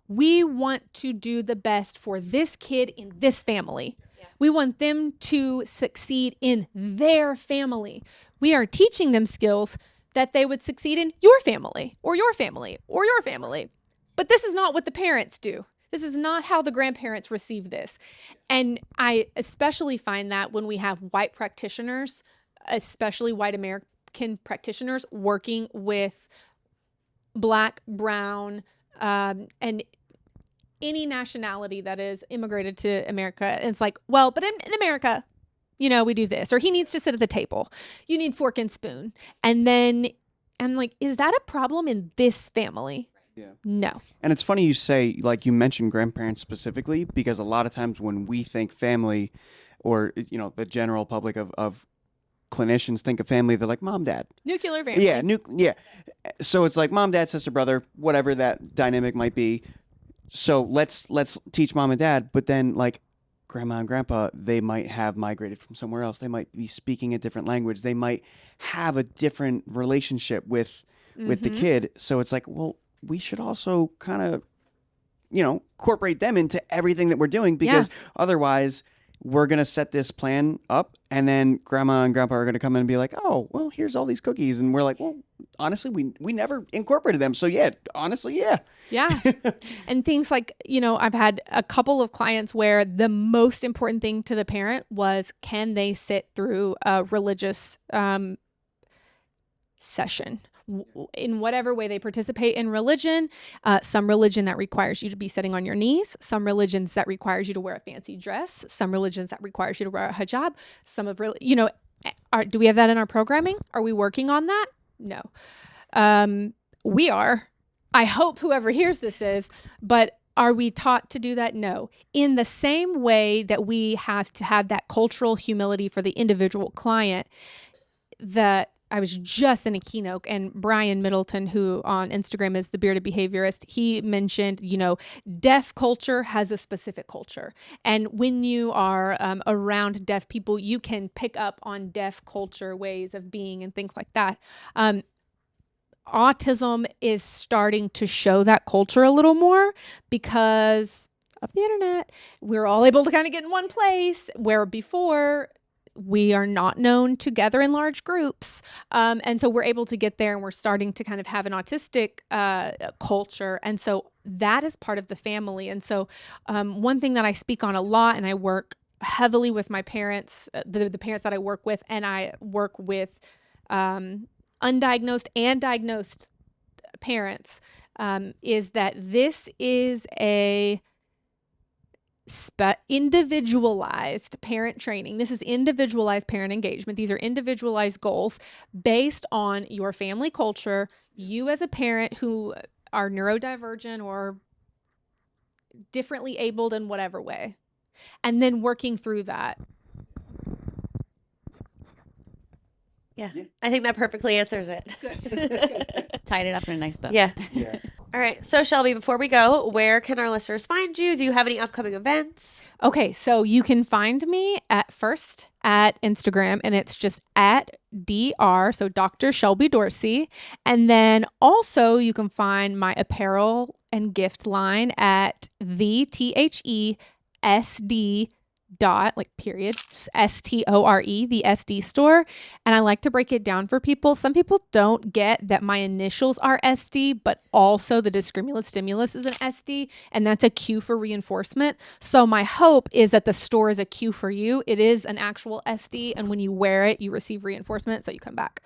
we want to do the best for this kid in this family. Yeah. We want them to succeed in their family. We are teaching them skills that they would succeed in your family or your family or your family. But this is not what the parents do. This is not how the grandparents receive this. And I especially find that when we have white practitioners, especially white American practitioners, working with Black, brown, and any nationality that is immigrated to America. And it's like, well, but in America, you know, we do this, or he needs to sit at the table. You need fork and spoon. And then I'm like, is that a problem in this family? Yeah. No. And it's funny you say, like you mentioned grandparents specifically, because a lot of times when we think family, or, you know, the general public of clinicians think of family, they're like mom, dad. Nuclear family. Yeah. Yeah. So it's like mom, dad, sister, brother, whatever that dynamic might be. So let's teach mom and dad, but then like grandma and grandpa, they might have migrated from somewhere else. They might be speaking a different language. They might have a different relationship with the kid. So it's like, well, we should also kind of, you know, incorporate them into everything that we're doing, because otherwise we're going to set this plan up and then grandma and grandpa are going to come in and be like, oh, well, here's all these cookies. And we're like, well, honestly, we never incorporated them. So yeah, honestly, yeah. Yeah. And things like, you know, I've had a couple of clients where the most important thing to the parent was, can they sit through a religious session? In whatever way they participate in religion, some religion that requires you to be sitting on your knees, some religions that requires you to wear a fancy dress, some religions that requires you to wear a hijab, some of, you know, do we have that in our programming? Are we working on that? No. We are. I hope whoever hears this is, but are we taught to do that? No. In the same way that we have to have that cultural humility for the individual client, I was just in a keynote, and Brian Middleton, who on Instagram is the Bearded Behaviorist, he mentioned, you know, deaf culture has a specific culture. And when you are around deaf people, you can pick up on deaf culture, ways of being and things like that. Autism is starting to show that culture a little more because of the internet. We're all able to kind of get in one place, where before we are not known together in large groups. And so we're able to get there, and we're starting to kind of have an autistic culture. And so that is part of the family. And so one thing that I speak on a lot, and I work heavily with my parents, the parents that I work with, and I work with undiagnosed and diagnosed parents, is that this is a individualized parent training. This is individualized parent engagement. These are individualized goals based on your family culture, you as a parent who are neurodivergent or differently abled in whatever way, and then working through that. Yeah. I think that perfectly answers it. Good. Tied it up in a nice bow. Yeah. Yeah. All right. So Shelby, before we go, where can our listeners find you? Do you have any upcoming events? Okay, so you can find me at Instagram, and it's just at DR, so Dr. Shelby Dorsey. And then also you can find my apparel and gift line at THESD period STORE, the SD store. And I like to break it down for people. Some people don't get that my initials are SD, but also the stimulus is an SD, and that's a cue for reinforcement. So my hope is that the store is a cue for you. It is an actual SD, and when you wear it, you receive reinforcement, so you come back.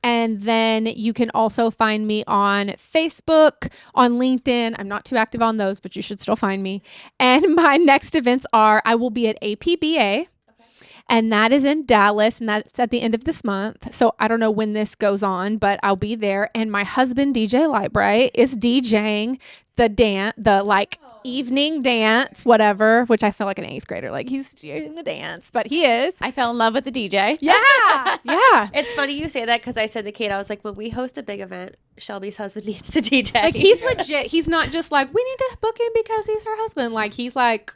And then you can also find me on Facebook, on LinkedIn. I'm not too active on those, but you should still find me. And my next events are, I will be at APBA. And that is in Dallas, and that's at the end of this month. So I don't know when this goes on, but I'll be there. And my husband, DJ Lightbright, is DJing the evening dance, whatever, which I feel like an 8th grader. Like, he's doing the dance, but he is. I fell in love with the DJ. Yeah. Yeah. It's funny you say that because I said to Kate, I was like, when we host a big event, Shelby's husband needs to DJ. Like, he's legit. He's not just like, we need to book him because he's her husband. Like, he's like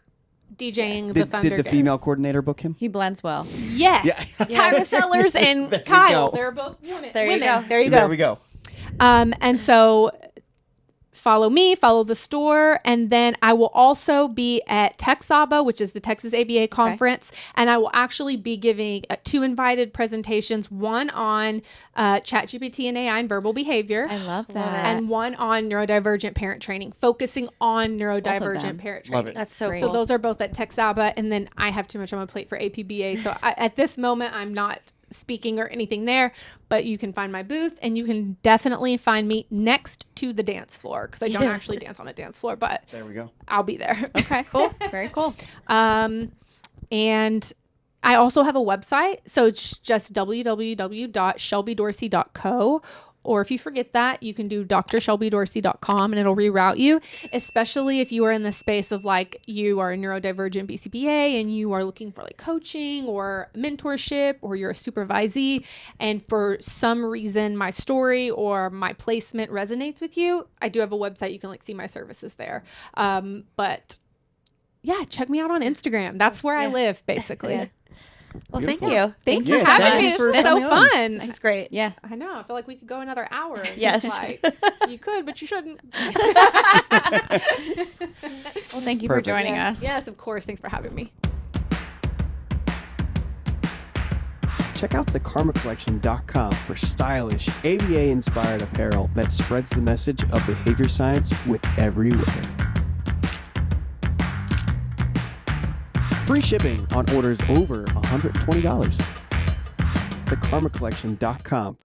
DJing the Thunder Did the Game. female coordinator book him? He blends well. Yes. Yeah. Tyra Sellers and There you Kyle. go. They're both women. There you go. There you There go. we go. And so follow me, follow the store, and then I will also be at TexABA, which is the Texas ABA conference, and I will actually be giving 2 invited presentations, one on ChatGPT and AI and verbal behavior. I love that. And one on neurodivergent parent training, focusing on neurodivergent parent Love training. it. That's so Great. So cool. those are both at TexABA, and then I have too much on my plate for APBA. So at this moment, I'm not speaking or anything there, but you can find my booth, and you can definitely find me next to the dance floor, because I don't actually dance on a dance floor, but There we go. I'll be there. Okay, cool. Very cool. And I also have a website, so it's just www.shelbydorsey.co. Or if you forget that, you can do drshelbydorsey.com and it'll reroute you, especially if you are in the space of like you are a neurodivergent BCBA and you are looking for like coaching or mentorship, or you're a supervisee and for some reason my story or my placement resonates with you. I do have a website. You can like see my services there. But yeah, check me out on Instagram. That's where I live, basically. Yeah. Well, Beautiful. thank you. Thanks Yeah, for having thank me. you This for was so coming on. fun. This is great. Yeah. I know. I feel like we could go another hour. Yes. It's like, you could, but you shouldn't. Well, thank you for Perfect. joining us. Yes, of course. Thanks for having me. Check out thekarmacollection.com for stylish ABA-inspired apparel that spreads the message of behavior science with every wear. Free shipping on orders over $120. Thekarmacollection.com